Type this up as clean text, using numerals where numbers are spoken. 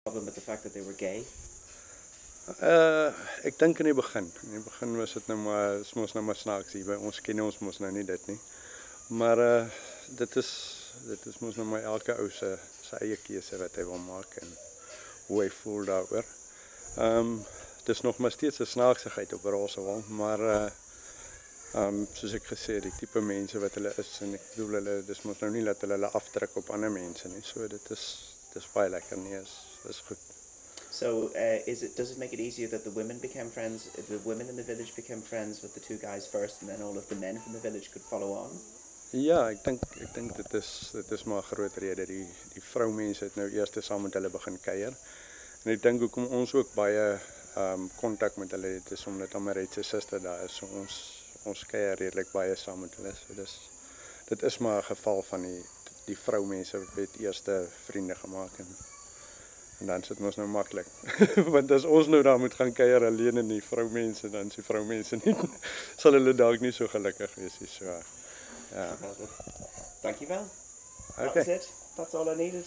problem with the fact that they were gay? Ek dink in die begin was dit nou maar, dit mos nou maar snaaks hier, by ons ken ons mos nou nie dit nie. Maar dit is mos nou maar elke ou se eie keuse wat hy wil maak en hoe hy voel daaroor. Het is nog maar steeds 'n snaaksigheid op Roswell, maar soos ek gesê het, die tipe mense wat hulle is, en ek bedoel hulle, dis mos nou nie dat hulle afdruk op ander mense nie, so dit is baie lekker nie, is goed. So does it make it easier that the women became friends, the women in the village became friends with the two guys first, and then all of the men from the village could follow on? Ja, ek dink dit is maar 'n groot rede. Die vroumense het nou eers saam met hulle begin kuier. En ek dink hoekom ons ook baie kontak met hulle het, is omdat Amaret se suster daar is. So ons kuier redelik baie saam met hulle. So dit is maar 'n geval van die vroumense het eerste vriende gemaak en dan is dit mos nou maklik. Want as ons nou daar moet gaan kuier alleen en die vroumense, dan is die vroumense nie sal hulle dalk nie so gelukkig wees nie. So ja. Dankjewel. Okay. That was it. That's all I needed.